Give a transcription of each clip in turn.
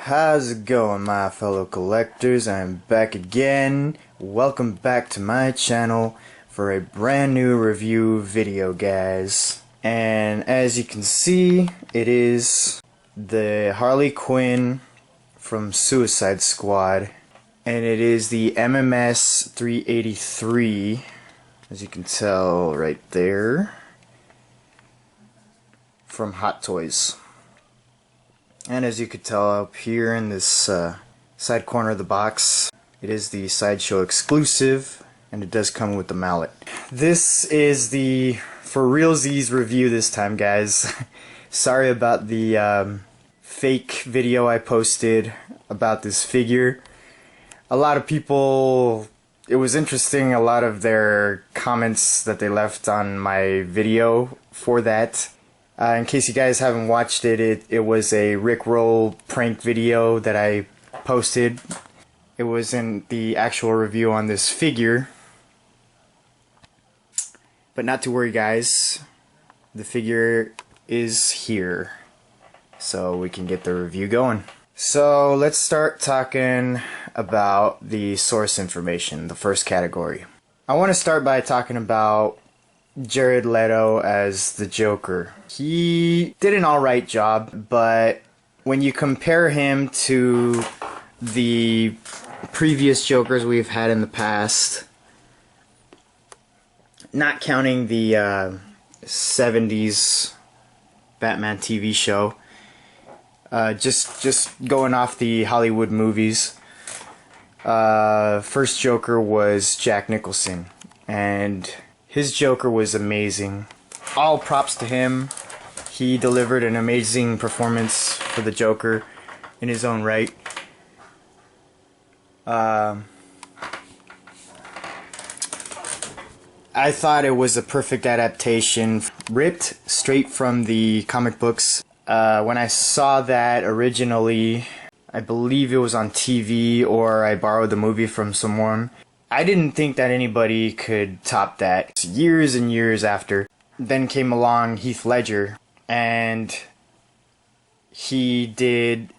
How's it going, my fellow collectors? I'm back again. Welcome back to my channel for a brand new review video, guys. And as you can see, it is the Harley Quinn from Suicide Squad, and it is the MMS 383, as you can tell right there, from Hot Toys. And as you could tell up here in this side corner of the box, it is the Sideshow exclusive, and it does come with the mallet. This is the for realsies review this time, guys. Sorry about the fake video I posted about this figure. A lot of people, it was interesting, a lot of their comments that they left on my video for that. In case you guys haven't watched it, it was a Rickroll prank video that I posted. It wasn't the actual review on this figure. But not to worry, guys. The figure is here, so we can get the review going. So let's start talking about the source information, the first category. I want to start by talking about Jared Leto as the Joker. He did an alright job, but when you compare him to the previous Jokers we've had in the past, not counting the 70s Batman TV show, just going off the Hollywood movies, first Joker was Jack Nicholson, and his Joker was amazing. All props to him. He delivered an amazing performance for the Joker in his own right. I thought it was a perfect adaptation, ripped straight from the comic books. When I saw that originally, I believe it was on TV or I borrowed the movie from someone. I didn't think that anybody could top that. Years and years after, then came along Heath Ledger, and he did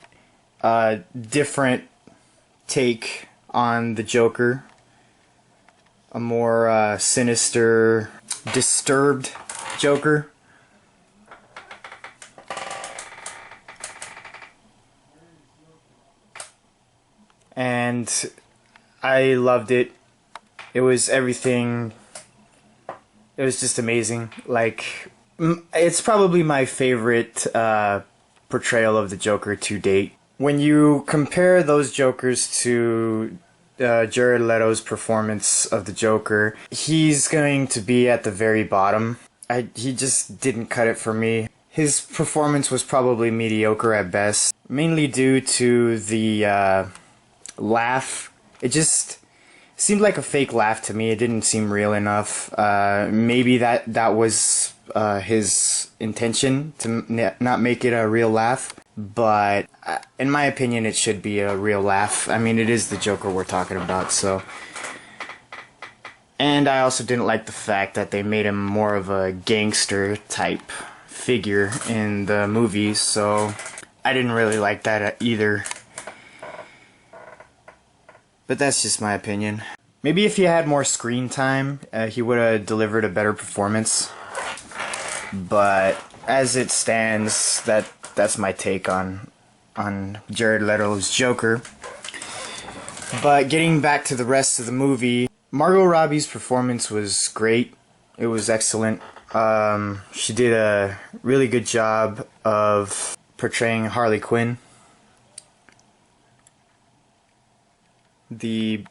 a different take on the Joker, a more sinister, disturbed Joker. And I loved it. It was everything. It was just amazing. Like, it's probably my favorite portrayal of the Joker to date. When you compare those Jokers to Jared Leto's performance of the Joker, he's going to be at the very bottom. He just didn't cut it for me. His performance was probably mediocre at best, mainly due to the laugh. It just seemed like a fake laugh to me. It didn't seem real enough. Maybe that was his intention, to not make it a real laugh. But in my opinion, it should be a real laugh. I mean, it is the Joker we're talking about, so. And I also didn't like the fact that they made him more of a gangster type figure in the movies, so I didn't really like that either. But that's just my opinion. Maybe if he had more screen time, he would have delivered a better performance. But as it stands, that's my take on Jared Leto's Joker. But getting back to the rest of the movie, Margot Robbie's performance was great. It was excellent. She did a really good job of portraying Harley Quinn. The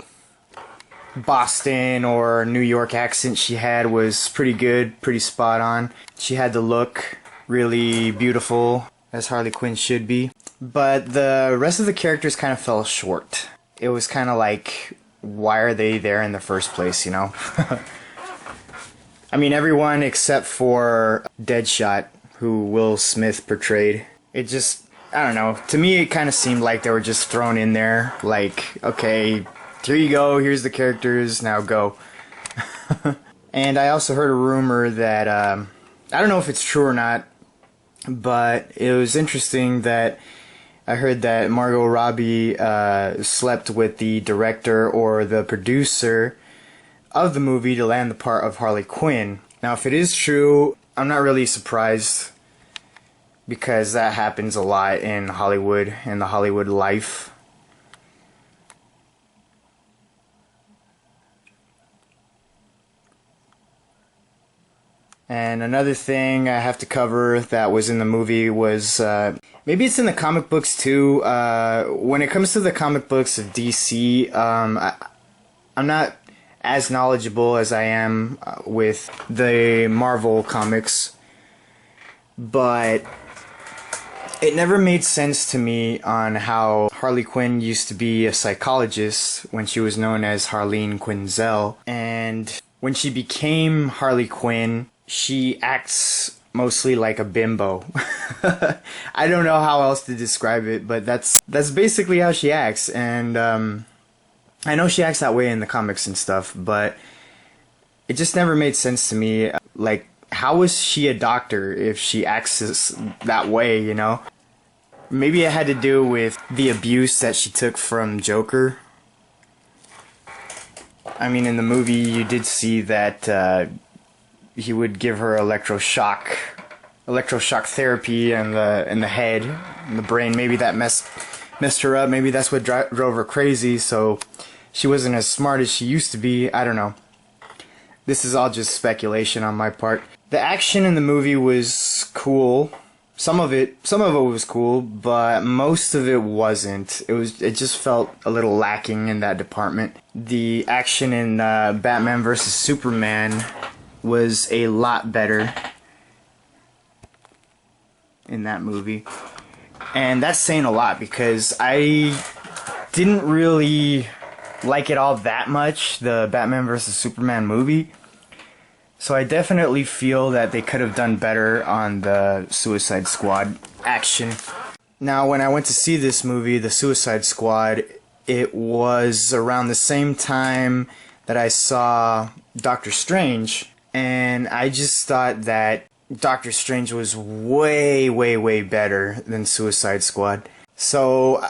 Boston or New York accent she had was pretty good, pretty spot on. She had the look, really beautiful, as Harley Quinn should be. But the rest of the characters kind of fell short. It was kind of like, why are they there in the first place, you know? I mean, everyone except for Deadshot, who Will Smith portrayed. It just, I don't know. To me, it kind of seemed like they were just thrown in there. Like, okay, here you go. Here's the characters. Now go. And I also heard a rumor that, I don't know if it's true or not, but it was interesting that I heard that Margot Robbie slept with the director or the producer of the movie to land the part of Harley Quinn. Now, if it is true, I'm not really surprised, because that happens a lot in Hollywood, in the Hollywood life. And another thing I have to cover that was in the movie was, maybe it's in the comic books too. When it comes to the comic books of DC, I'm not as knowledgeable as I am with the Marvel comics, but it never made sense to me on how Harley Quinn used to be a psychologist when she was known as Harleen Quinzel, and when she became Harley Quinn, she acts mostly like a bimbo. I don't know how else to describe it, but that's basically how she acts. And I know she acts that way in the comics and stuff, but it just never made sense to me. Like, how is she a doctor if she acts that way, you know? Maybe it had to do with the abuse that she took from Joker. I mean, in the movie you did see that he would give her electroshock therapy in the head, in the brain. Maybe that messed her up. Maybe that's what drove her crazy, so she wasn't as smart as she used to be. I don't know. This is all just speculation on my part. The action in the movie was cool. Some of it was cool, but most of it wasn't. It just felt a little lacking in that department. The action in Batman vs. Superman was a lot better in that movie. And that's saying a lot, because I didn't really like it all that much, the Batman vs. Superman movie. So I definitely feel that they could have done better on the Suicide Squad action. Now, when I went to see this movie, The Suicide Squad, it was around the same time that I saw Doctor Strange. And I just thought that Doctor Strange was way, way, way better than Suicide Squad. So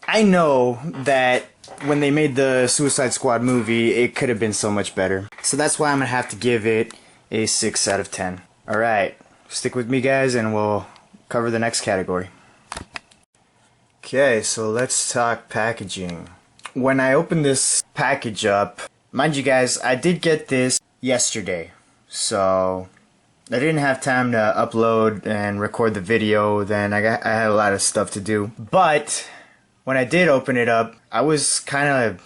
I know that when they made the Suicide Squad movie, it could have been so much better. So that's why I'm going to have to give it a 6 out of 10. Alright, stick with me guys and we'll cover the next category. Okay, so let's talk packaging. When I opened this package up, mind you guys, I did get this yesterday, so I didn't have time to upload and record the video. Then I had a lot of stuff to do. But when I did open it up, I was kind of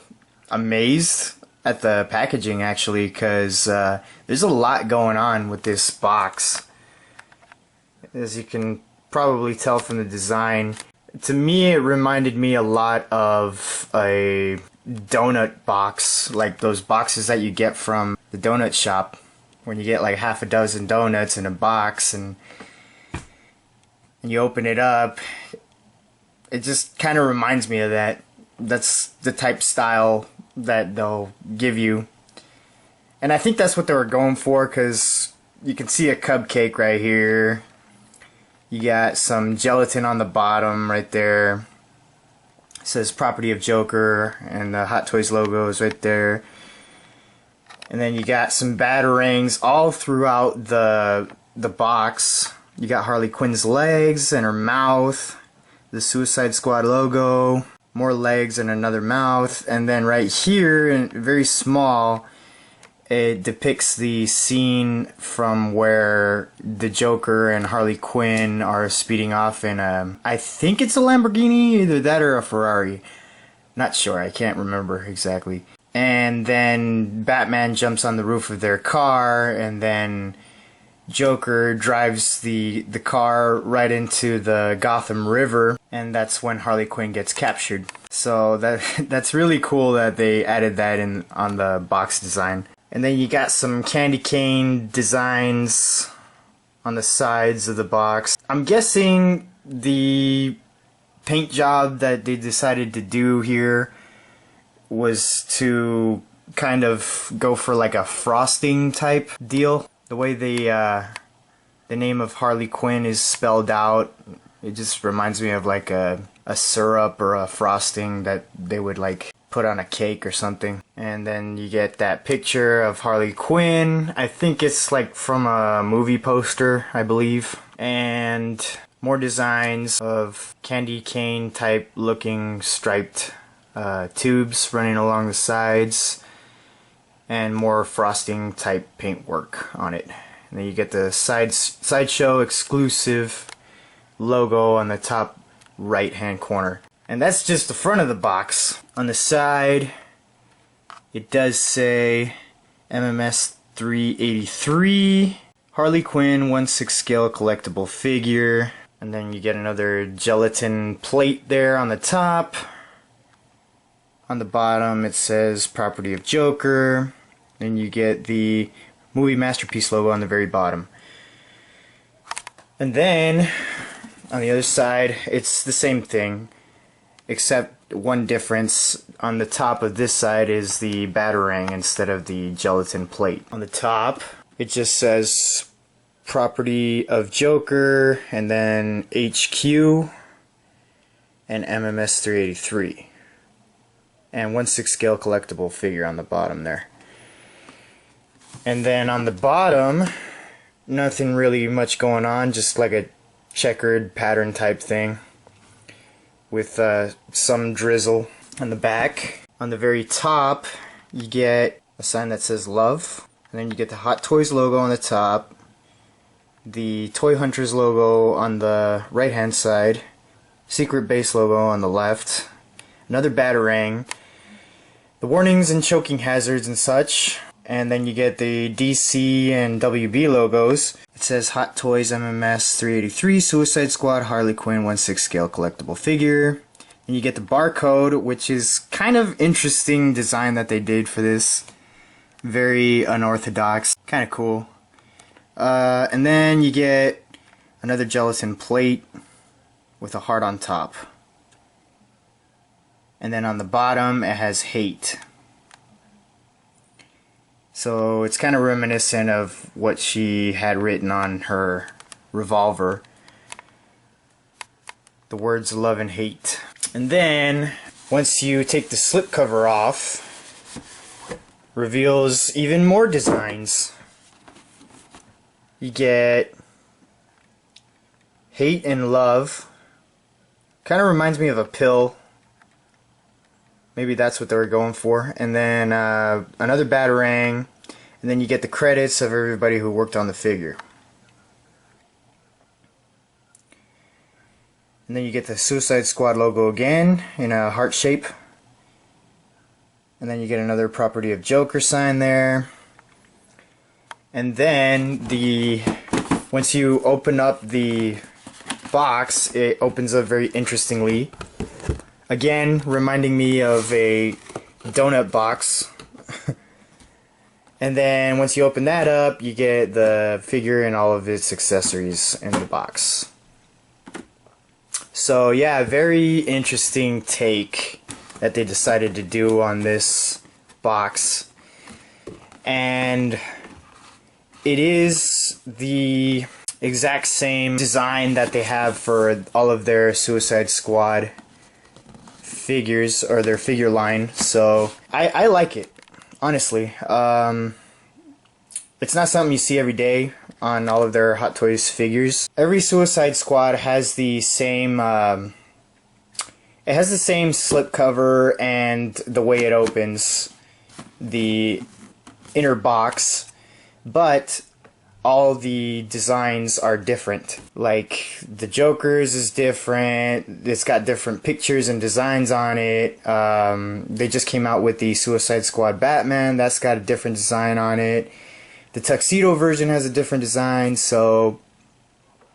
amazed at the packaging, actually, because there's a lot going on with this box. As you can probably tell from the design, to me it reminded me a lot of a donut box, like those boxes that you get from the donut shop when you get like half a dozen donuts in a box and you open it up. It just kind of reminds me of that. That's the type style that they'll give you, and I think that's what they were going for, because you can see a cupcake right here. You got some gelatin on the bottom right there. It says property of Joker, and the Hot Toys logo is right there. And then you got some batarangs all throughout the box. You got Harley Quinn's legs and her mouth, the Suicide Squad logo, more legs and another mouth, and then right here, in very small, it depicts the scene from where the Joker and Harley Quinn are speeding off in a, I think it's a Lamborghini, either that or a Ferrari. Not sure, I can't remember exactly. And then Batman jumps on the roof of their car, and then Joker drives the car right into the Gotham River, and that's when Harley Quinn gets captured. So that's really cool that they added that in on the box design. And then you got some candy cane designs on the sides of the box. I'm guessing the paint job that they decided to do here was to kind of go for like a frosting type deal. The way the name of Harley Quinn is spelled out, It just reminds me of like a syrup or a frosting that they would like put on a cake or something. And then you get that picture of Harley Quinn. I think it's like from a movie poster, I believe. And more designs of candy cane type looking striped tubes running along the sides, and more frosting type paintwork on it. And then you get the sideshow exclusive logo on the top right hand corner. And that's just the front of the box. On the side it does say MMS 383 Harley Quinn 1/6 scale collectible figure. And then you get another gelatin plate there on the top. On the bottom it says property of Joker. Then you get the movie masterpiece logo on the very bottom. And then on the other side it's the same thing, except one difference. On the top of this side is the Batarang instead of the gelatin plate. On the top it just says property of Joker and then HQ and MMS 383 and 1/6 scale collectible figure on the bottom there. And then on the bottom, nothing really much going on, just like a checkered pattern type thing with some drizzle on the back. On the very top you get a sign that says love, and then you get the Hot Toys logo on the top, the Toy Hunters logo on the right hand side, Secret Base logo on the left, another Batarang, the warnings and choking hazards and such, and then you get the DC and WB logos. It says Hot Toys MMS 383 Suicide Squad Harley Quinn 1/6 scale collectible figure. And you get the barcode, which is kind of interesting design that they did for this. Very unorthodox, kind of cool. And then you get another gelatin plate with a heart on top. And then on the bottom it has hate. So it's kind of reminiscent of what she had written on her revolver. The words love and hate. And then once you take the slipcover off, reveals even more designs. You get hate and love. Kind of reminds me of a pill. Maybe that's what they were going for. And then another Batarang. And then you get the credits of everybody who worked on the figure. And then you get the Suicide Squad logo again in a heart shape. And then you get another property of Joker sign there. And then once you open up the box, it opens up very interestingly. Again, reminding me of a donut box. And then once you open that up, you get the figure and all of its accessories in the box. So yeah, very interesting take that they decided to do on this box. And it is the exact same design that they have for all of their Suicide Squad figures, or their figure line. So I like it, honestly. It's not something you see every day on all of their Hot Toys figures. Every Suicide Squad has the same it has the same slipcover and the way it opens the inner box, but all the designs are different. Like the Joker's is different, it's got different pictures and designs on it. They just came out with the Suicide Squad Batman, that's got a different design on it. The tuxedo version has a different design, so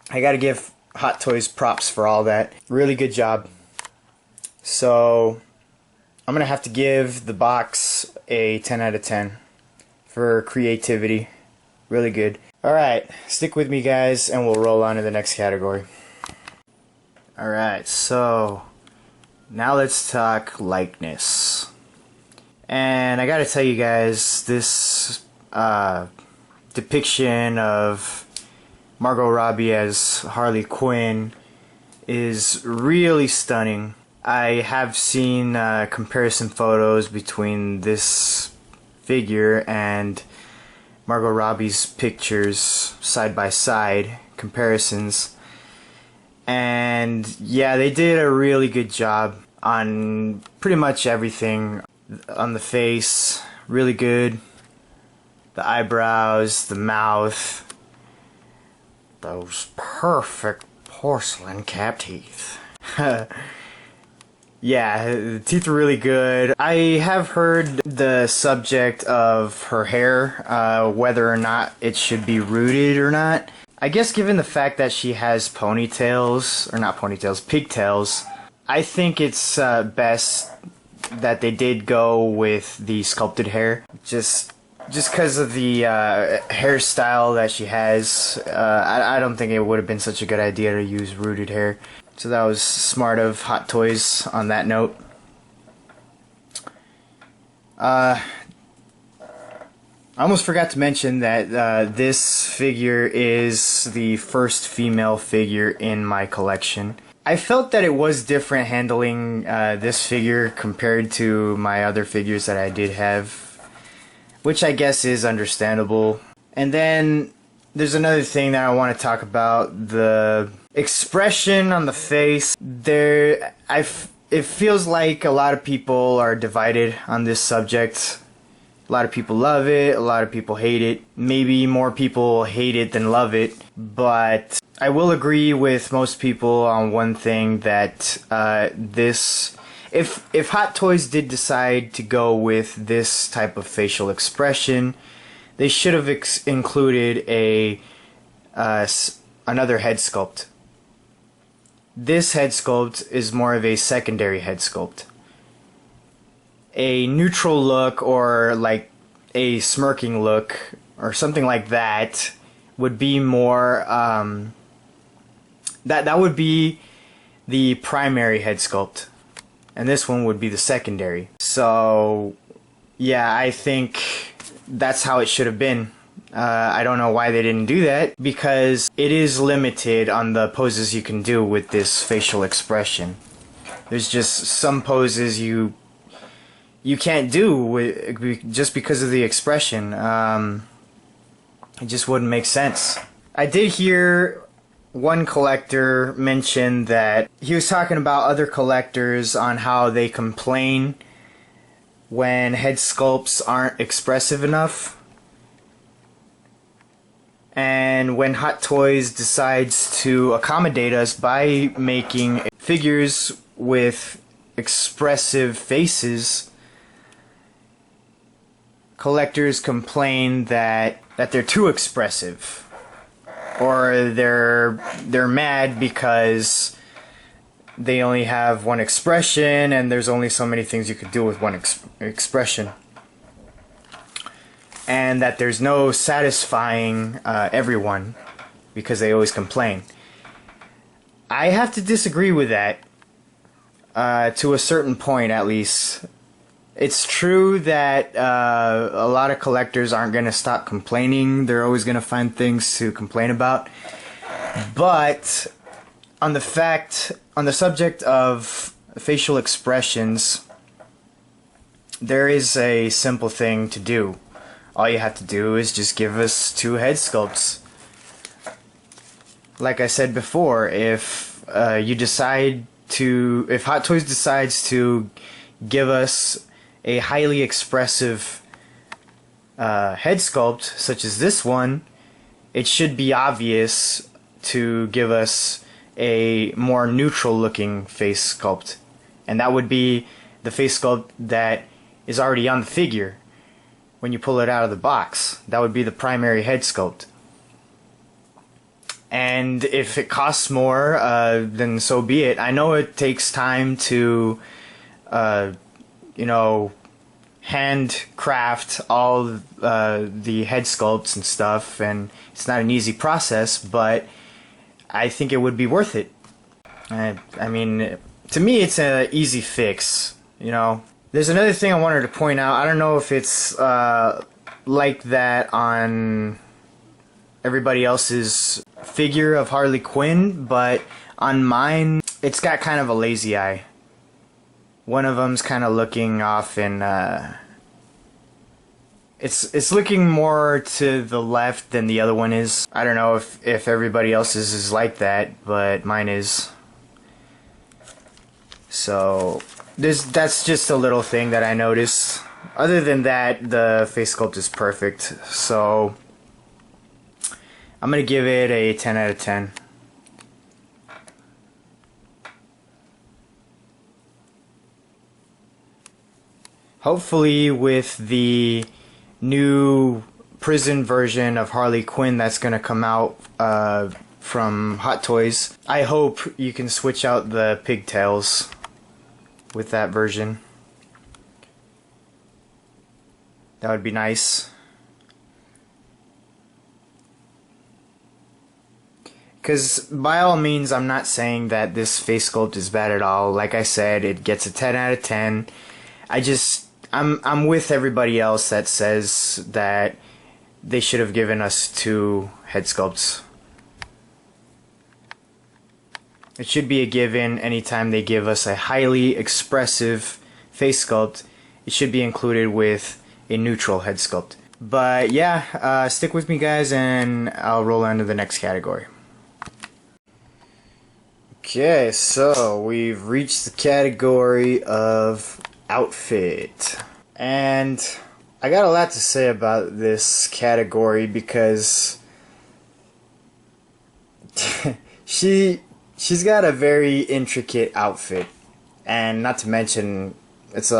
I gotta give Hot Toys props for all that. Really good job. So I'm gonna have to give the box a 10 out of 10 for creativity. Really good. Alright, stick with me guys and we'll roll on to the next category. Alright, so now let's talk likeness. And I gotta tell you guys, this depiction of Margot Robbie as Harley Quinn is really stunning. I have seen comparison photos between this figure and Margot Robbie's pictures, side by side comparisons, and yeah, they did a really good job on pretty much everything. On the face, really good. The eyebrows, the mouth, those perfect porcelain cap teeth. Yeah, the teeth are really good. I have heard the subject of her hair, whether or not it should be rooted or not. I guess given the fact that she has ponytails, or not ponytails, pigtails, I think it's best that they did go with the sculpted hair. Just because of the hairstyle that she has, I don't think it would have been such a good idea to use rooted hair. So that was smart of Hot Toys on that note. I almost forgot to mention that this figure is the first female figure in my collection. I felt that it was different handling this figure compared to my other figures that I did have, which I guess is understandable. And then there's another thing that I want to talk about: the expression on the face. It feels like a lot of people are divided on this subject. A lot of people love it, a lot of people hate it. Maybe more people hate it than love it, but I will agree with most people on one thing, that if Hot Toys did decide to go with this type of facial expression, they should have included another head sculpt. This head sculpt is more of a secondary head sculpt. A neutral look, or like a smirking look or something like that, would be more that would be the primary head sculpt, and this one would be the secondary. So yeah, I think that's how it should have been. I don't know why they didn't do that, because it is limited on the poses you can do with this facial expression. There's just some poses you can't do just because of the expression. It just wouldn't make sense. I did hear one collector mention that he was talking about other collectors on how they complain when head sculpts aren't expressive enough. And when Hot Toys decides to accommodate us by making figures with expressive faces, collectors complain that they're too expressive, or they're mad because they only have one expression and there's only so many things you could do with one expression, and that there's no satisfying everyone, because they always complain. I have to disagree with that, to a certain point at least. It's true that a lot of collectors aren't going to stop complaining. They're always going to find things to complain about. But on the subject of facial expressions, there is a simple thing to do. All you have to do is just give us two head sculpts. Like I said before, if Hot Toys decides to give us a highly expressive head sculpt, such as this one, it should be obvious to give us a more neutral looking face sculpt. And that would be the face sculpt that is already on the figure when you pull it out of the box. That would be the primary head sculpt. And if it costs more, then so be it. I know it takes time to handcraft all the head sculpts and stuff, and it's not an easy process, but I think it would be worth it. I mean, to me, it's an easy fix, you know. There's another thing I wanted to point out. I don't know if it's like that on everybody else's figure of Harley Quinn, but on mine, it's got kind of a lazy eye. One of them's kind of looking off in, it's looking more to the left than the other one is. I don't know if everybody else's is like that, but mine is. So that's just a little thing that I noticed. Other than that, the face sculpt is perfect. So I'm gonna give it a 10 out of 10. Hopefully with the new prison version of Harley Quinn that's gonna come out from Hot Toys, I hope you can switch out the pigtails with that version. That would be nice. Because by all means, I'm not saying that this face sculpt is bad at all. Like I said, it gets a 10 out of 10. I'm with everybody else that says that they should have given us 2 head sculpts. It should be a given anytime they give us a highly expressive face sculpt. It should be included with a neutral head sculpt. But yeah, stick with me guys and I'll roll on to the next category. Okay, so we've reached the category of outfit. And I got a lot to say about this category because she's got a very intricate outfit, and not to mention it's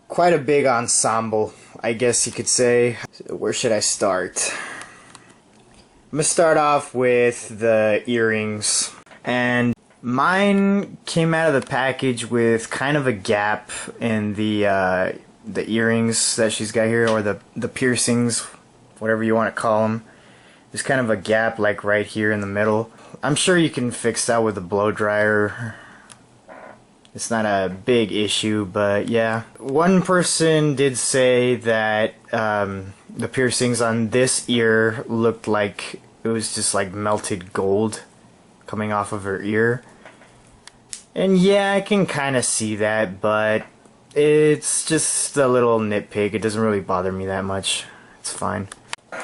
quite a big ensemble, I guess you could say. Where should I start? I'm gonna start off with the earrings, and mine came out of the package with kind of a gap in the earrings that she's got here, or the piercings, whatever you want to call them. There's kind of a gap like right here in the middle. I'm sure you can fix that with a blow dryer. It's not a big issue, but yeah. One person did say that the piercings on this ear looked like it was just like melted gold coming off of her ear. And yeah, I can kind of see that, but it's just a little nitpick. It doesn't really bother me that much. It's fine.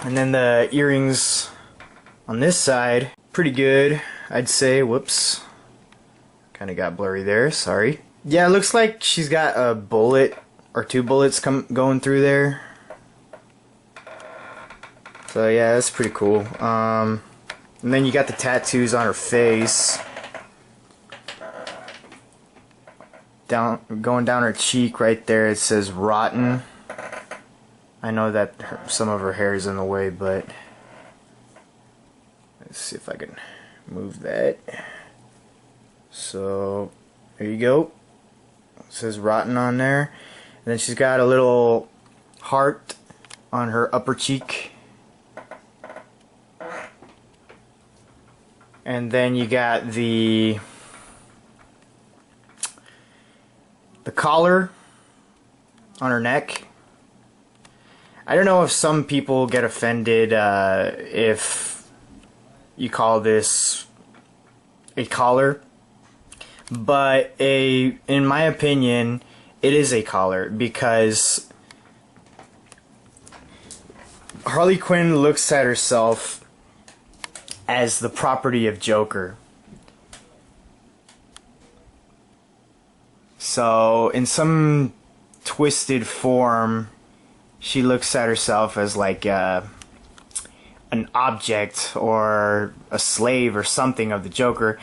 And then the earrings on this side, pretty good, I'd say. Whoops. Kind of got blurry there, sorry. Yeah, it looks like she's got a bullet or 2 bullets going through there. So yeah, that's pretty cool. And then you got the tattoos on her face. Going down her cheek right there, it says rotten. I know that some of her hair is in the way, but let's see if I can move that. So there you go. It says rotten on there. And then she's got a little heart on her upper cheek. And then you got the collar on her neck. I don't know if some people get offended if you call this a collar, but in my opinion, it is a collar because Harley Quinn looks at herself as the property of Joker. So in some twisted form, she looks at herself as like an object or a slave or something of the Joker.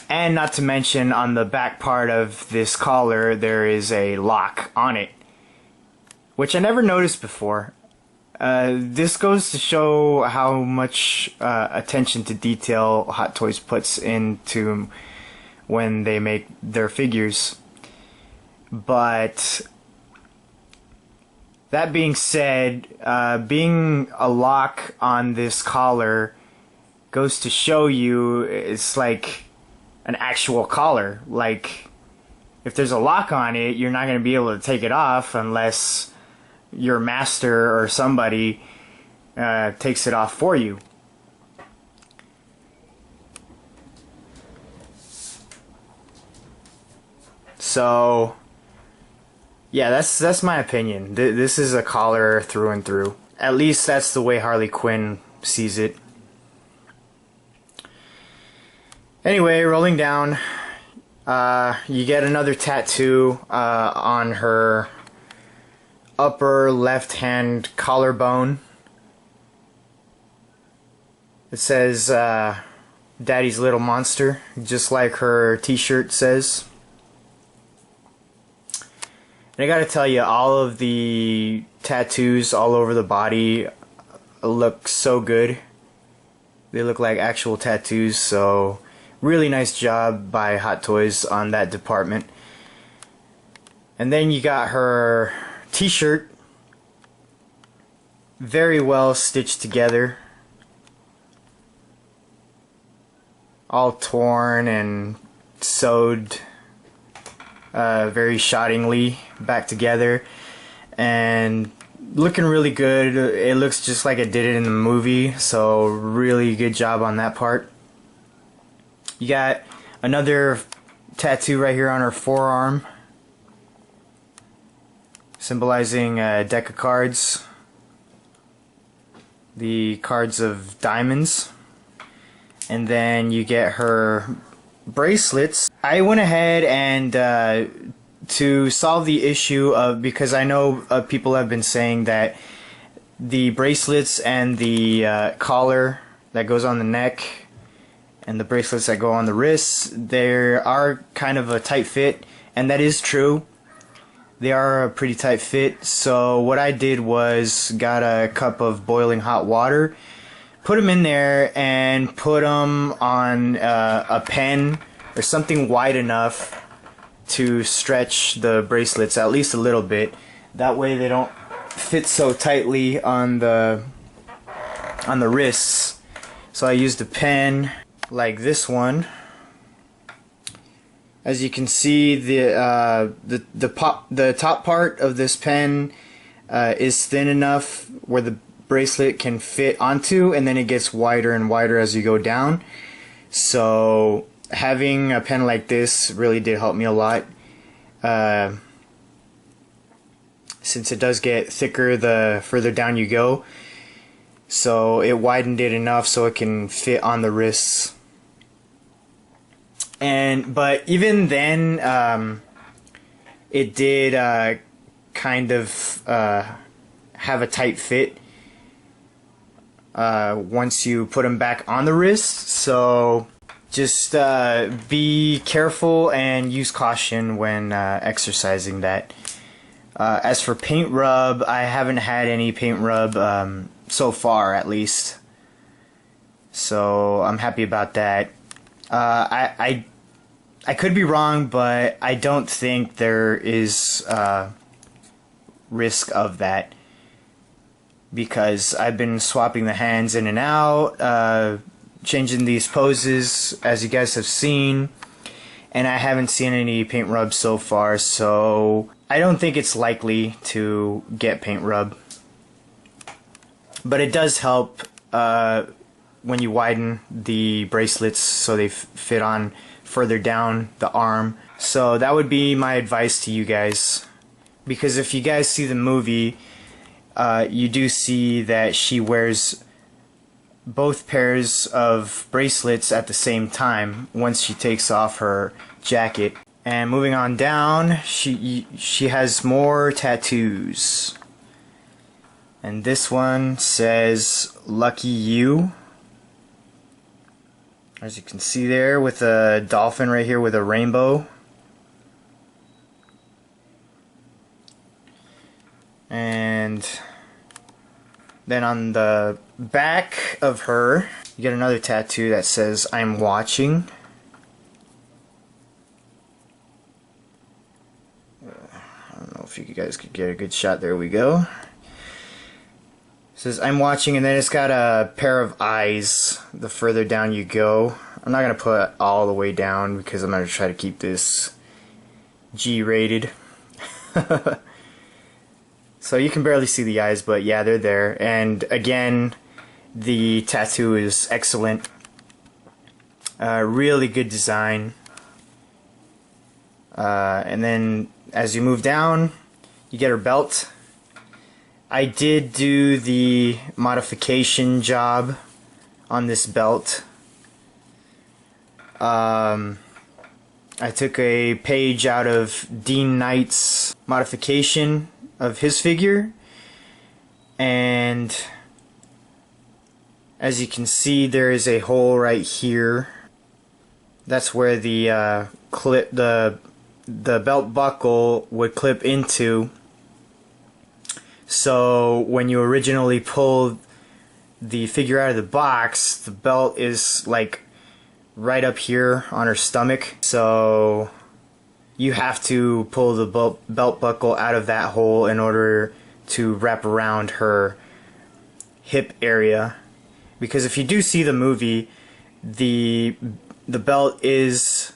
And not to mention, on the back part of this collar there is a lock on it, which I never noticed before. This goes to show how much attention to detail Hot Toys puts into when they make their figures. But that being said, being a lock on this collar goes to show you it's like an actual collar. Like, if there's a lock on it, you're not going to be able to take it off unless your master or somebody takes it off for you. So yeah, that's my opinion. This is a collar through and through. At least that's the way Harley Quinn sees it. Anyway, rolling down, you get another tattoo on her upper left-hand collarbone. It says Daddy's Little Monster, just like her t-shirt says. And I gotta tell you, all of the tattoos all over the body look so good. They look like actual tattoos, so really nice job by Hot Toys on that department. And then you got her t-shirt, very well stitched together, all torn and sewed very shoddingly back together, and looking really good. It looks just like it did it in the movie, so really good job on that part. You got another tattoo right here on her forearm, symbolizing a deck of cards, the cards of diamonds. And then you get her bracelets. I went ahead and to solve the issue of, because I know people have been saying that the bracelets and the collar that goes on the neck and the bracelets that go on the wrists, they are kind of a tight fit, and that is true. They are a pretty tight fit. So what I did was got a cup of boiling hot water, put them in there, and put them on a pen or something wide enough to stretch the bracelets at least a little bit. That way they don't fit so tightly on the wrists. So I used a pen like this one. As you can see, the top part of this pen is thin enough where the bracelet can fit onto, and then it gets wider and wider as you go down. So having a pen like this really did help me a lot, since it does get thicker the further down you go. So it widened it enough so it can fit on the wrists. But even then, it did kind of have a tight fit once you put them back on the wrist. So just be careful and use caution when exercising that. As for paint rub, I haven't had any paint rub so far, at least. So I'm happy about that. I could be wrong, but I don't think there is risk of that, because I've been swapping the hands in and out, changing these poses as you guys have seen, and I haven't seen any paint rub so far, so I don't think it's likely to get paint rub. But it does help when you widen the bracelets so they fit on further down the arm. So that would be my advice to you guys, because if you guys see the movie, you do see that she wears both pairs of bracelets at the same time once she takes off her jacket. And moving on down, she has more tattoos, and this one says "Lucky You," as you can see there, with a dolphin right here with a rainbow. And then on the back of her, you get another tattoo that says "I'm watching." I don't know if you guys could get a good shot. There we go. It says "I'm watching," and then it's got a pair of eyes the further down you go. I'm not going to put it all the way down because I'm going to try to keep this G-rated. So you can barely see the eyes, but yeah, they're there. And again, the tattoo is excellent. Really good design. And then as you move down, you get her belt. I did do the modification job on this belt. I took a page out of Dean Knight's modification of his figure, and as you can see, there is a hole right here. That's where the the belt buckle would clip into. So when you originally pull the figure out of the box, the belt is like right up here on her stomach. So you have to pull the belt buckle out of that hole in order to wrap around her hip area. Because if you do see the movie, the belt is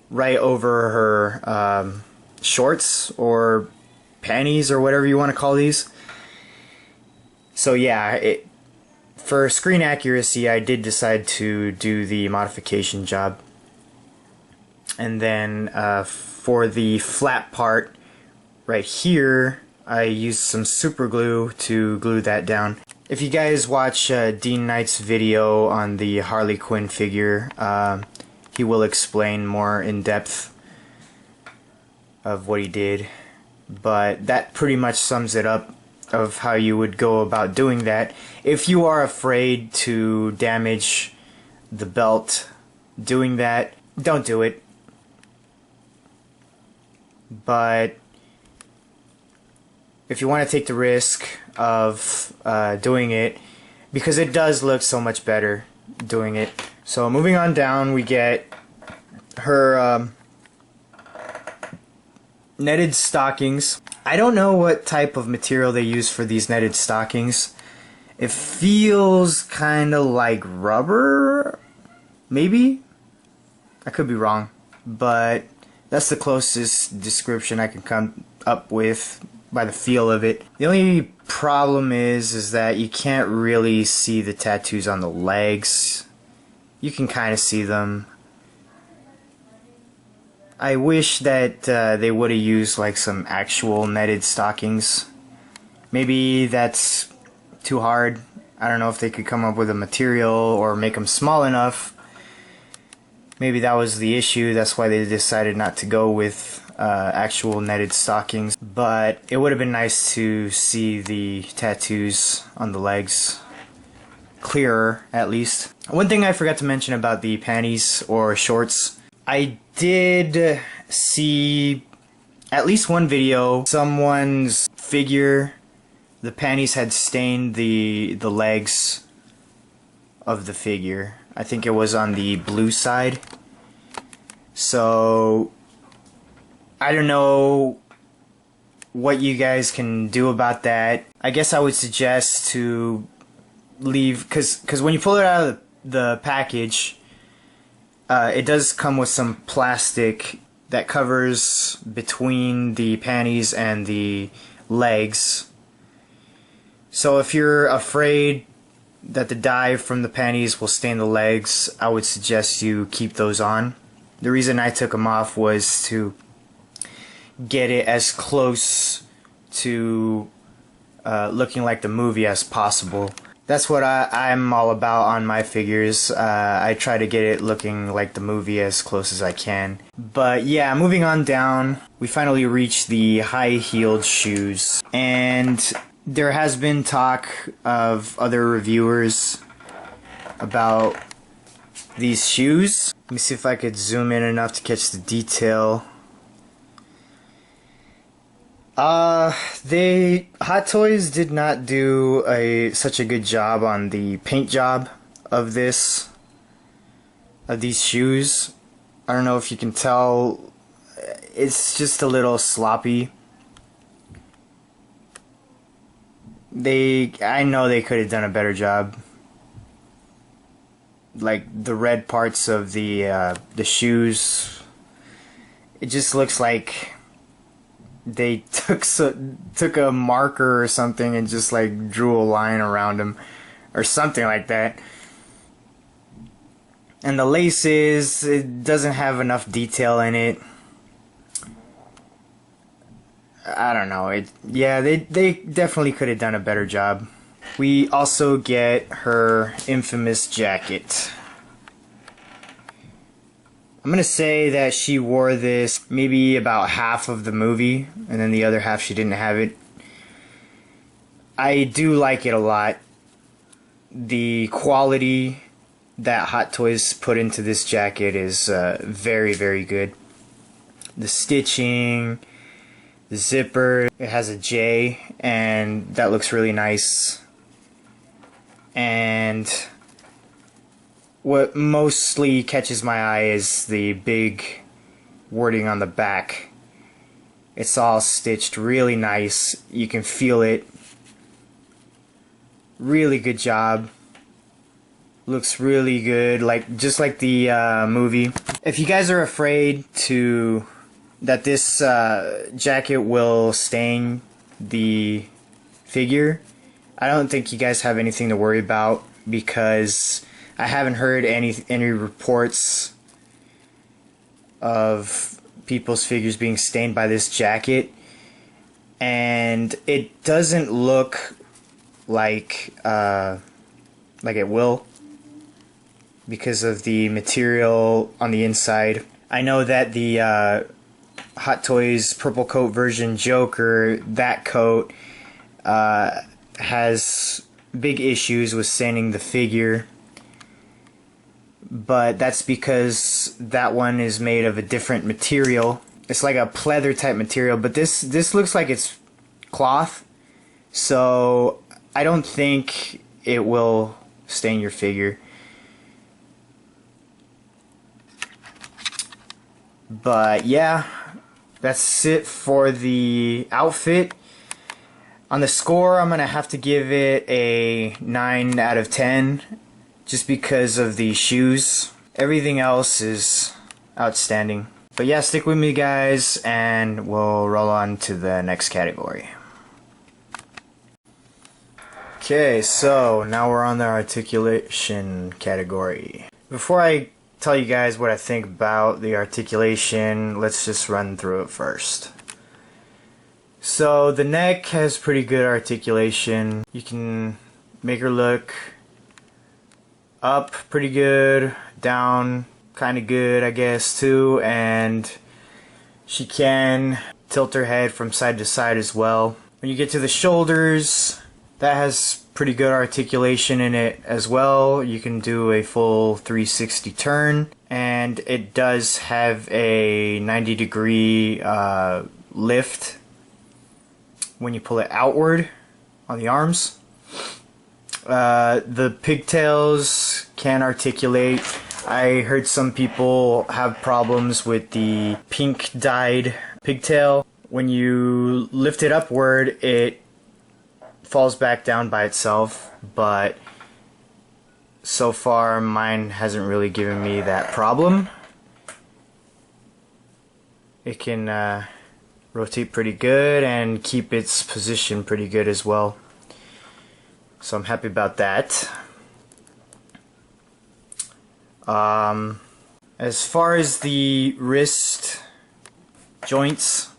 right over her shorts or panties or whatever you want to call these. So yeah, for screen accuracy, I did decide to do the modification job. And then for the flat part right here, I used some super glue to glue that down. If you guys watch Dean Knight's video on the Harley Quinn figure, he will explain more in depth of what he did. But that pretty much sums it up of how you would go about doing that. If you are afraid to damage the belt doing that, don't do it. But if you want to take the risk of doing it, because it does look so much better doing it. So moving on down, we get her netted stockings. I don't know what type of material they use for these netted stockings. It feels kind of like rubber, maybe? I could be wrong, but that's the closest description I can come up with by the feel of it. The only problem is that you can't really see the tattoos on the legs. You can kind of see them. I wish that they would have used like some actual netted stockings. Maybe that's too hard. I don't know if they could come up with a material or make them small enough. Maybe that was the issue. That's why they decided not to go with actual netted stockings. But it would have been nice to see the tattoos on the legs clearer, at least. One thing I forgot to mention about the panties or shorts, I did see at least one video, someone's figure, the panties had stained the legs of the figure. I think it was on the blue side. So I don't know what you guys can do about that. I guess I would suggest to leave, because when you pull it out of the package, it does come with some plastic that covers between the panties and the legs. So if you're afraid that the dye from the panties will stain the legs, I would suggest you keep those on. The reason I took them off was to get it as close to looking like the movie as possible. That's what I'm all about on my figures. I try to get it looking like the movie as close as I can. But yeah, moving on down, we finally reached the high-heeled shoes. And there has been talk of other reviewers about these shoes. Let me see if I could zoom in enough to catch the detail. Hot Toys did not do such a good job on the paint job of these shoes. I don't know if you can tell, it's just a little sloppy. I know they could have done a better job. Like the red parts of the shoes, it just looks like they took a marker or something and just like drew a line around them or something like that. And the laces, it doesn't have enough detail in it. I don't know. Yeah, they definitely could have done a better job. We also get her infamous jacket. I'm gonna say that she wore this maybe about half of the movie, and then the other half she didn't have it. I do like it a lot. The quality that Hot Toys put into this jacket is very, very good. The stitching, the zipper, it has a J, and that looks really nice. And what mostly catches my eye is the big wording on the back. It's all stitched really nice. You can feel it. Really good job. Looks really good, like just like the movie. If you guys are afraid that this jacket will stain the figure, I don't think you guys have anything to worry about, because I haven't heard any reports of people's figures being stained by this jacket, and it doesn't look like it will, because of the material on the inside. I know that the Hot Toys purple coat version Joker, that coat has big issues with sanding the figure, but that's because that one is made of a different material. It's like a pleather type material, but this looks like it's cloth, so I don't think it will stain your figure. But yeah, that's it for the outfit. On the score, I'm gonna have to give it a 9 out of 10, just because of the shoes. Everything else is outstanding. But yeah, stick with me guys, and we'll roll on to the next category. Okay, so now we're on the articulation category. Before I tell you guys what I think about the articulation, let's just run through it first. So the neck has pretty good articulation. You can make her look up pretty good, down kind of good I guess too, and she can tilt her head from side to side as well. When you get to the shoulders, that has pretty good articulation in it as well. You can do a full 360 turn, and it does have a 90-degree lift when you pull it outward on the arms. The pigtails can articulate. I heard some people have problems with the pink dyed pigtail. When you lift it upward, it falls back down by itself, but so far mine hasn't really given me that problem. It can rotate pretty good and keep its position pretty good as well, so I'm happy about that. As far as the wrist joints,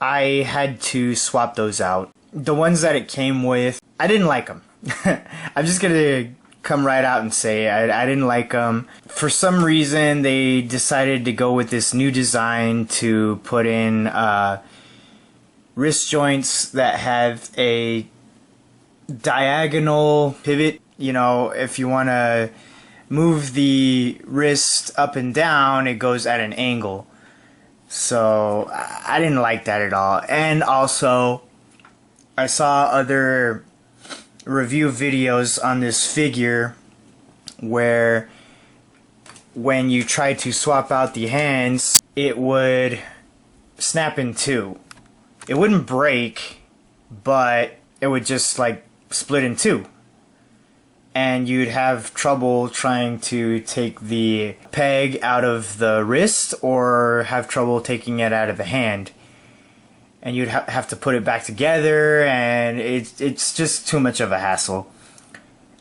I had to swap those out. The ones that it came with, I didn't like them. I'm just gonna come right out and say I didn't like them. For some reason, they decided to go with this new design to put in wrist joints that have a diagonal pivot. You know, if you want to move the wrist up and down, it goes at an angle. So I didn't like that at all. And also, I saw other review videos on this figure where when you try to swap out the hands, it would snap in two. It wouldn't break, but it would just like split in two. And you'd have trouble trying to take the peg out of the wrist, or have trouble taking it out of the hand. And you'd have to put it back together, and it's just too much of a hassle.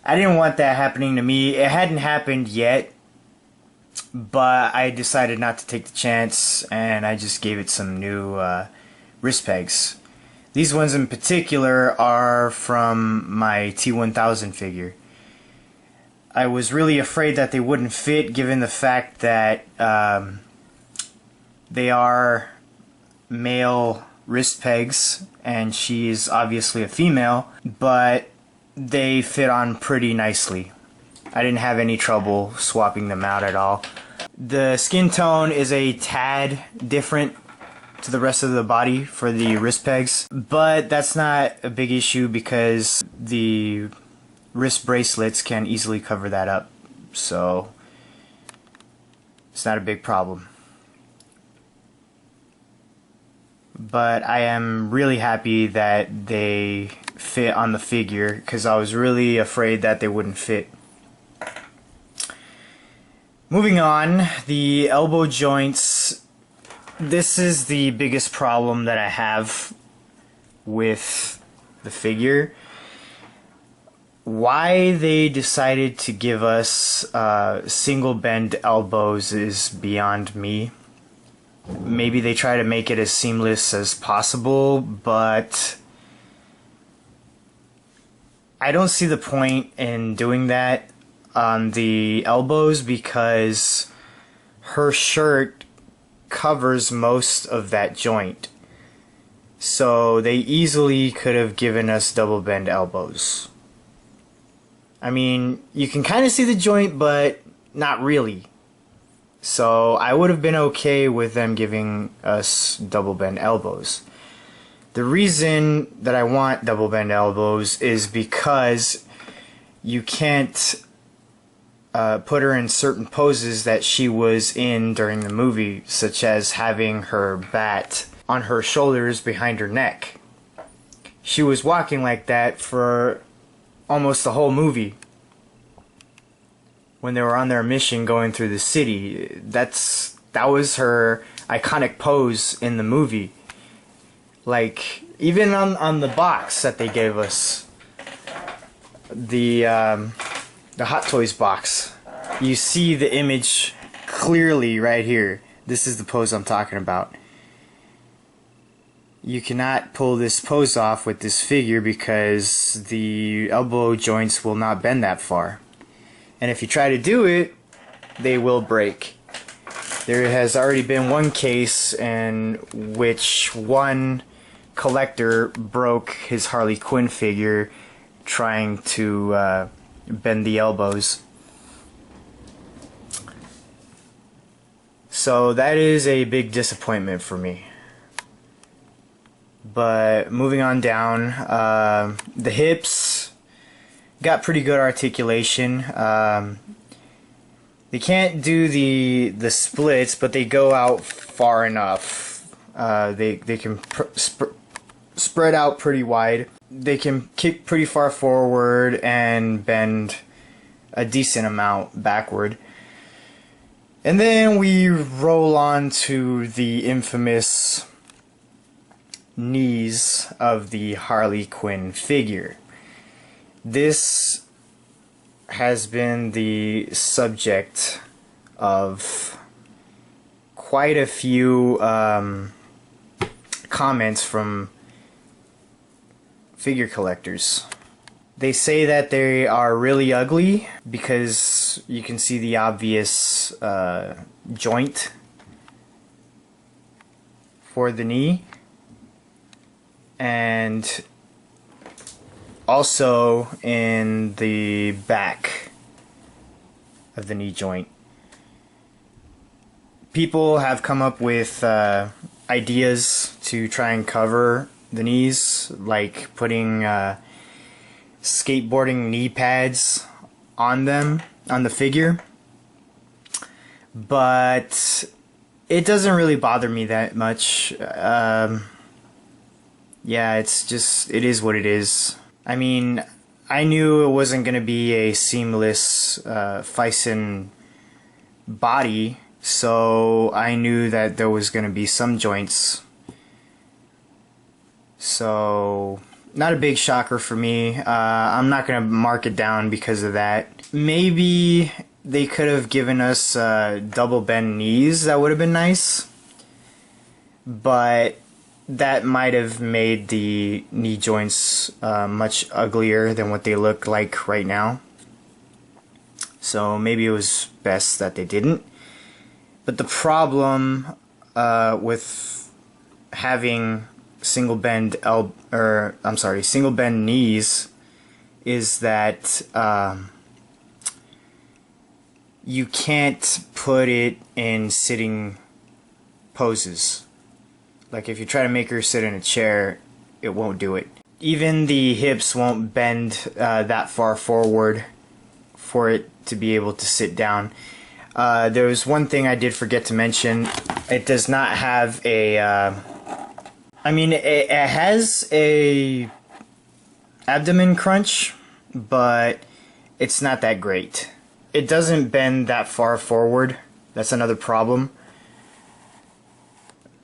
I didn't want that happening to me. It hadn't happened yet, but I decided not to take the chance, and I just gave it some new wrist pegs. These ones in particular are from my T1000 figure. I was really afraid that they wouldn't fit, given the fact that they are male wrist pegs, and she's obviously a female, but they fit on pretty nicely. I didn't have any trouble swapping them out at all. The skin tone is a tad different to the rest of the body for the wrist pegs, but that's not a big issue because the wrist bracelets can easily cover that up, so it's not a big problem. But I am really happy that they fit on the figure, because I was really afraid that they wouldn't fit. Moving on, the elbow joints. This is the biggest problem that I have with the figure. Why they decided to give us single bend elbows is beyond me. Maybe they try to make it as seamless as possible, but I don't see the point in doing that on the elbows, because her shirt covers most of that joint. So they easily could have given us double bend elbows. I mean, you can kind of see the joint, but not really. So I would have been okay with them giving us double bend elbows. The reason that I want double bend elbows is because you can't put her in certain poses that she was in during the movie, such as having her bat on her shoulders behind her neck. She was walking like that for almost the whole movie. When they were on their mission going through the city, that was her iconic pose in the movie. Like, even on the box that they gave us, the Hot Toys box, you see the image clearly right here. This is the pose I'm talking about. You cannot pull this pose off with this figure because the elbow joints will not bend that far. And if you try to do it, they will break. There has already been one case in which one collector broke his Harley Quinn figure trying to bend the elbows. So that is a big disappointment for me. But moving on down, the hips got pretty good articulation. They can't do the splits, but they go out far enough. They can spread out pretty wide. They can kick pretty far forward and bend a decent amount backward. And then we roll on to the infamous knees of the Harley Quinn figure. This has been the subject of quite a few comments from figure collectors. They say that they are really ugly because you can see the obvious joint for the knee, and also in the back of the knee joint. People have come up with ideas to try and cover the knees, like putting skateboarding knee pads on them, on the figure. But it doesn't really bother me that much. Yeah, it's just, it is what it is. I mean, I knew it wasn't going to be a seamless Fison body, so I knew that there was going to be some joints. So, not a big shocker for me. I'm not going to mark it down because of that. Maybe they could have given us double bend knees. That would have been nice. But that might have made the knee joints much uglier than what they look like right now. So maybe it was best that they didn't. But the problem with having single bend knees is that you can't put it in sitting poses. Like if you try to make her sit in a chair, it won't do it. Even the hips won't bend that far forward for it to be able to sit down. There was one thing I did forget to mention. It does not have a it has a abdomen crunch, but it's not that great. It doesn't bend that far forward. That's another problem.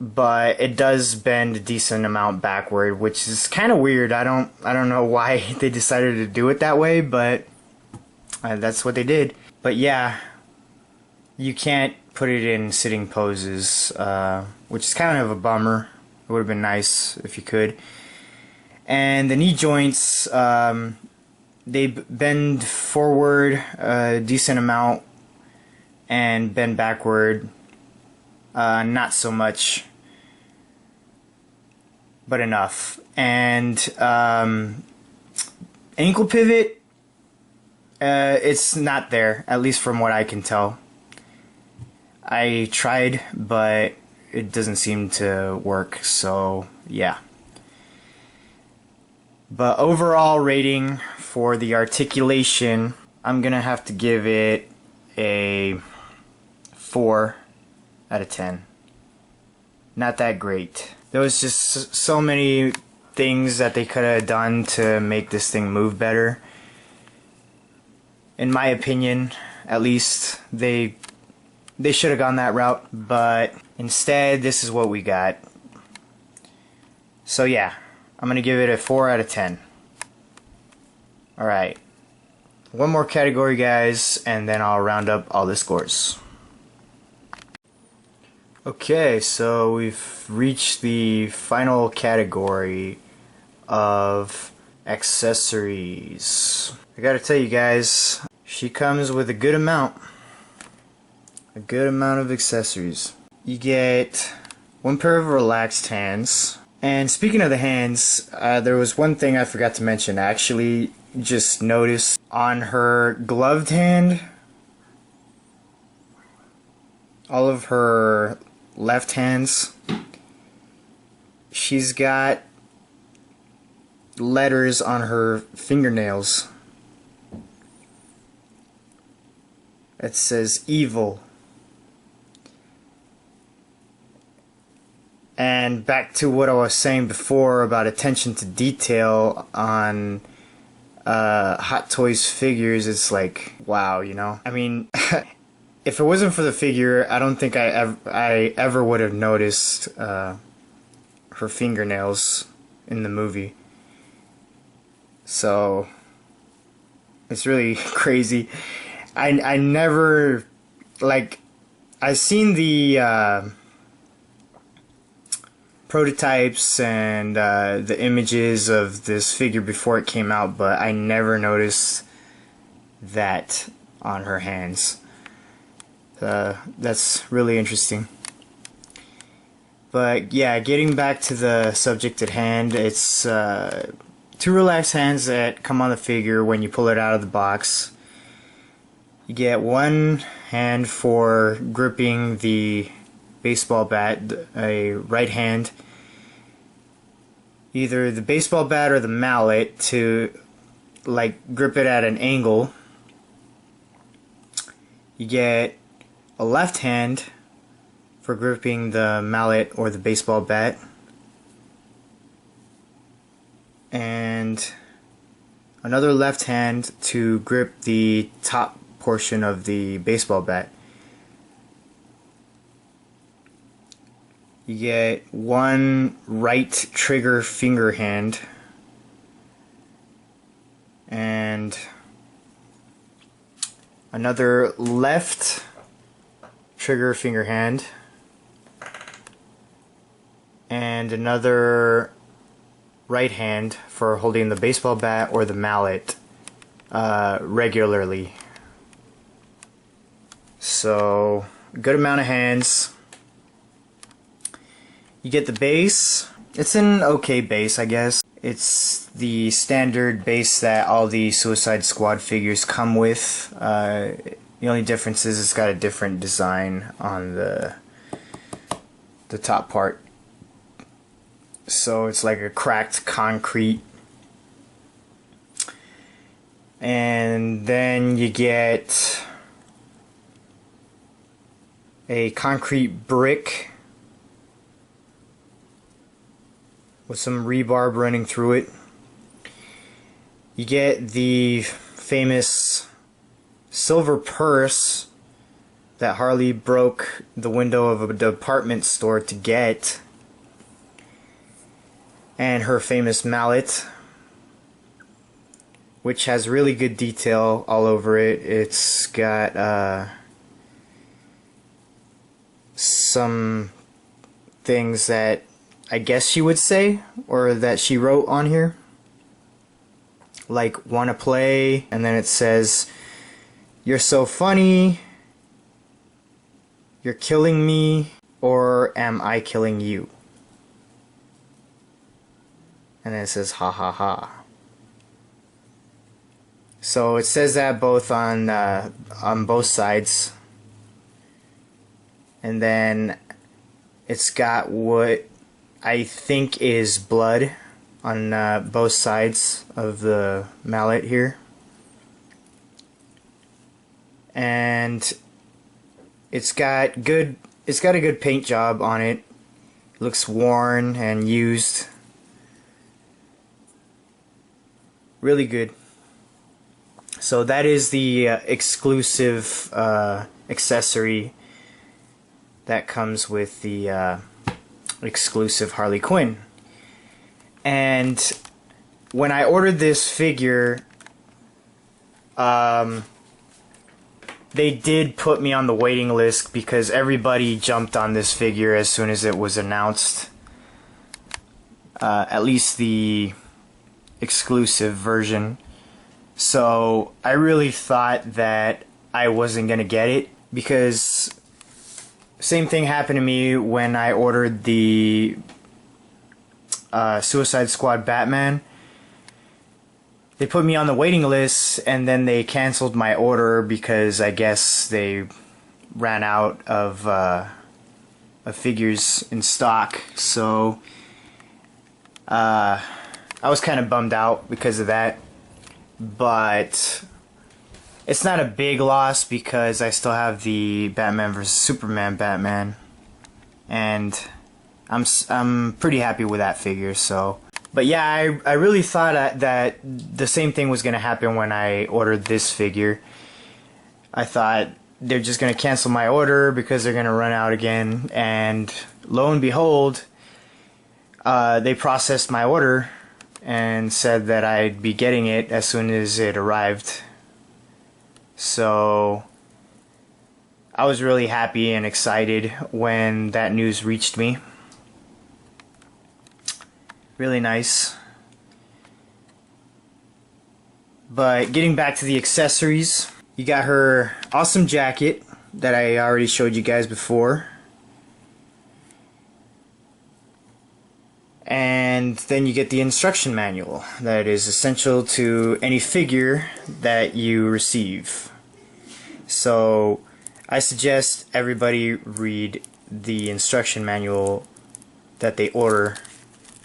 But it does bend a decent amount backward, which is kind of weird. I don't know why they decided to do it that way, but that's what they did. But yeah, you can't put it in sitting poses, which is kind of a bummer. It would have been nice if you could. And the knee joints, they bend forward a decent amount and bend backward not so much, but enough. And ankle pivot, it's not there, at least from what I can tell. I tried, but it doesn't seem to work, so yeah. But overall rating for the articulation, I'm gonna have to give it a 4 out of 10. Not that great. There was just so many things that they could have done to make this thing move better. In my opinion, at least, they should have gone that route, but instead, this is what we got. So yeah, I'm gonna give it a 4 out of 10. Alright, one more category, guys, and then I'll round up all the scores. Okay, so we've reached the final category of accessories. I gotta tell you guys, she comes with a good amount of accessories. You get one pair of relaxed hands. And speaking of the hands, there was one thing I forgot to mention. I actually just noticed on her gloved hand, all of her left hands, she's got letters on her fingernails. It says evil. And back to what I was saying before about attention to detail on Hot Toys figures, it's like, wow, you know? I mean, if it wasn't for the figure, I don't think I ever would have noticed her fingernails in the movie. So, it's really crazy. I never, like, I've seen the prototypes and the images of this figure before it came out, but I never noticed that on her hands. That's really interesting. But yeah, getting back to the subject at hand, it's 2 relaxed hands that come on the figure when you pull it out of the box. You get one hand for gripping the baseball bat, a right hand, either the baseball bat or the mallet, to like grip it at an angle. You get a left hand for gripping the mallet or the baseball bat, and another left hand to grip the top portion of the baseball bat. You get one right trigger finger hand and another left trigger finger hand, and another right hand for holding the baseball bat or the mallet regularly. So, good amount of hands. You get the base. It's an okay base, I guess. It's the standard base that all the Suicide Squad figures come with. The only difference is it's got a different design on the top part. So it's like a cracked concrete. And then you get a concrete brick with some rebarb running through it. You get the famous silver purse that Harley broke the window of a department store to get, and her famous mallet, which has really good detail all over it. It's got some things that I guess she would say, or that she wrote on here, like "wanna play," and then it says, "You're so funny," "You're killing me," or "Am I killing you?" And then it says "ha ha ha." So it says that both on both sides, and then it's got what I think is blood on both sides of the mallet here, and it's got a good paint job on it. It looks worn and used. Really good. So that is the exclusive accessory that comes with the exclusive Harley Quinn. And when I ordered this figure, they did put me on the waiting list because everybody jumped on this figure as soon as it was announced. At least the exclusive version. So I really thought that I wasn't gonna get it, because same thing happened to me when I ordered the Suicide Squad Batman. They put me on the waiting list and then they canceled my order because I guess they ran out of figures in stock. So I was kind of bummed out because of that. But it's not a big loss because I still have the Batman vs Superman Batman, and I'm pretty happy with that figure. So, but yeah, I really thought that the same thing was gonna happen when I ordered this figure. I thought they're just gonna cancel my order because they're gonna run out again, and lo and behold, they processed my order and said that I'd be getting it as soon as it arrived. So I was really happy and excited when that news reached me. Really nice. But getting back to the accessories, you got her awesome jacket that I already showed you guys before. And then you get the instruction manual that is essential to any figure that you receive. So I suggest everybody read the instruction manual that they order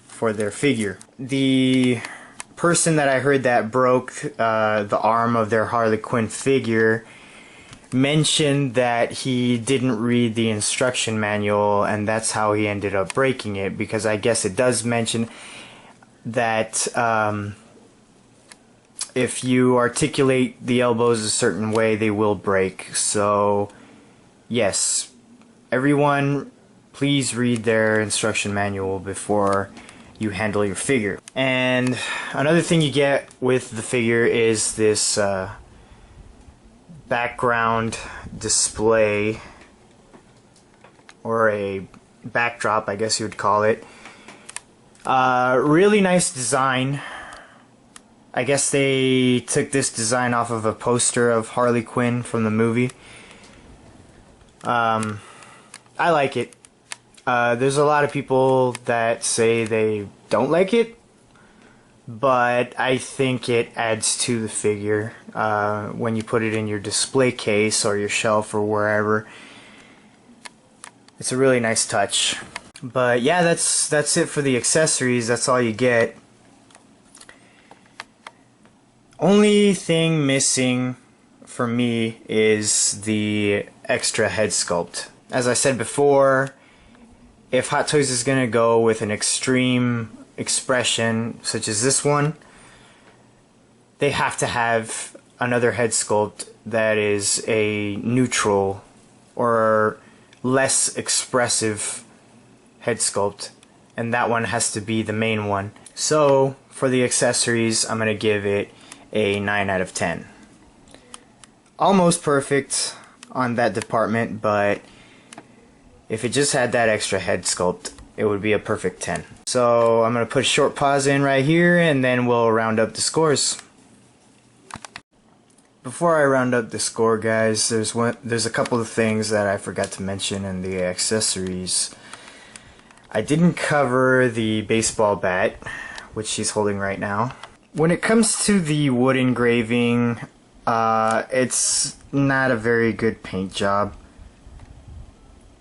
for their figure. The person that I heard that broke the arm of their Harley Quinn figure mentioned that he didn't read the instruction manual, and that's how he ended up breaking it, because I guess it does mention that if you articulate the elbows a certain way, they will break. So yes, everyone, please read their instruction manual before you handle your figure. And another thing you get with the figure is this background display, or a backdrop, I guess you would call it. Really nice design. I guess they took this design off of a poster of Harley Quinn from the movie. I like it. There's a lot of people that say they don't like it, but I think it adds to the figure when you put it in your display case or your shelf or wherever. It's a really nice touch. But yeah, that's it for the accessories. That's all you get. Only thing missing for me is the extra head sculpt. As I said before, if Hot Toys is gonna go with an extreme expression such as this one, they have to have another head sculpt that is a neutral or less expressive head sculpt, and that one has to be the main one. So for the accessories, I'm gonna give it a 9 out of 10. Almost perfect on that department, but if it just had that extra head sculpt, it would be a perfect 10. So I'm gonna put a short pause in right here, and then we'll round up the scores. Before I round up the score, guys, there's a couple of things that I forgot to mention in the accessories. I didn't cover the baseball bat, which she's holding right now. When it comes to the wood engraving, it's not a very good paint job.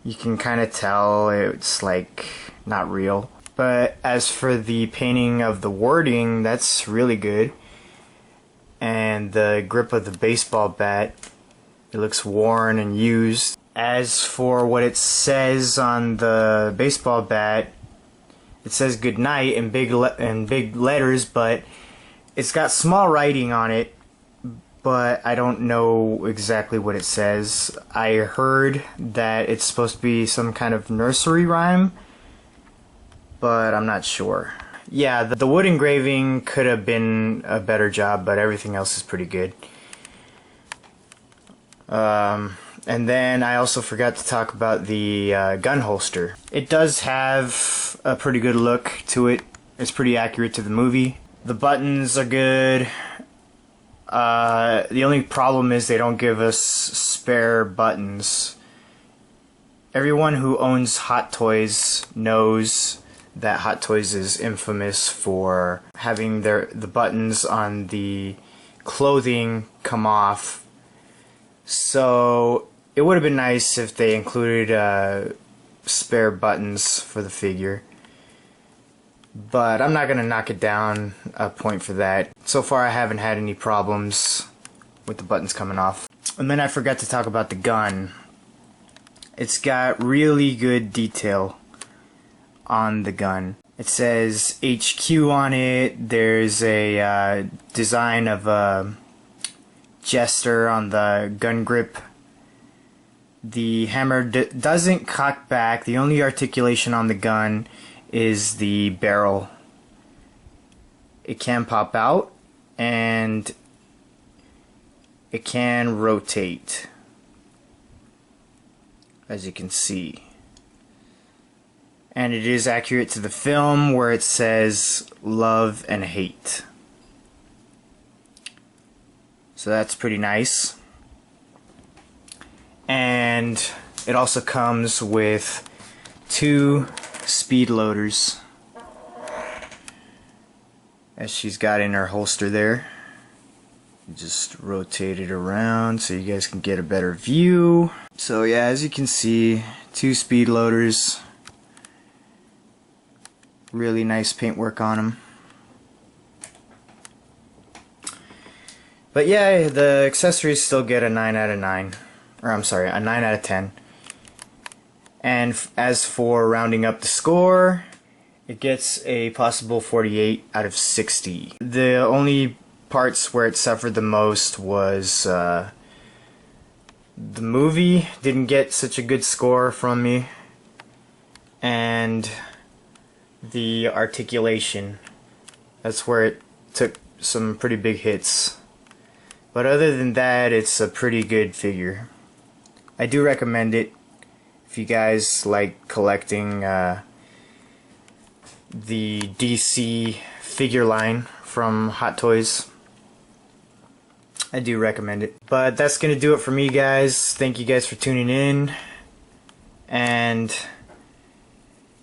You can kind of tell it's like not real. But as for the painting of the wording, that's really good. And the grip of the baseball bat, it looks worn and used. As for what it says on the baseball bat, it says "good night" in big letters, but it's got small writing on it, but I don't know exactly what it says. I heard that it's supposed to be some kind of nursery rhyme, but I'm not sure. Yeah, the wood engraving could have been a better job, but everything else is pretty good. And then I also forgot to talk about the gun holster. It does have a pretty good look to it. It's pretty accurate to the movie. The buttons are good. The only problem is they don't give us spare buttons. Everyone who owns Hot Toys knows that Hot Toys is infamous for having the buttons on the clothing come off. So it would have been nice if they included spare buttons for the figure. But I'm not going to knock it down a point for that. So far I haven't had any problems with the buttons coming off. And then I forgot to talk about the gun. It's got really good detail on the gun. It says HQ on it. There's a design of a jester on the gun grip. The hammer doesn't cock back. The only articulation on the gun is the barrel. It can pop out and it can rotate, as you can see. And it is accurate to the film where it says love and hate. So that's pretty nice. And it also comes with 2 speed loaders, as she's got in her holster there. Just rotate it around so you guys can get a better view. So yeah, as you can see, 2 speed loaders. Really nice paintwork on them. But yeah, the accessories still get a 9 out of 9. Or I'm sorry, a 9 out of 10. And as for rounding up the score, it gets a possible 48 out of 60. The only parts where it suffered the most was the movie didn't get such a good score from me, and the articulation. That's where it took some pretty big hits. But other than that, it's a pretty good figure. I do recommend it if you guys like collecting the DC figure line from Hot Toys. I do recommend it. But that's gonna do it for me, guys. Thank you guys for tuning in. And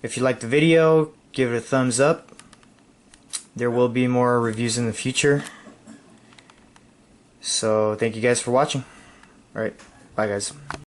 if you liked the video, give it a thumbs up. There will be more reviews in the future. So thank you guys for watching. Alright, bye guys.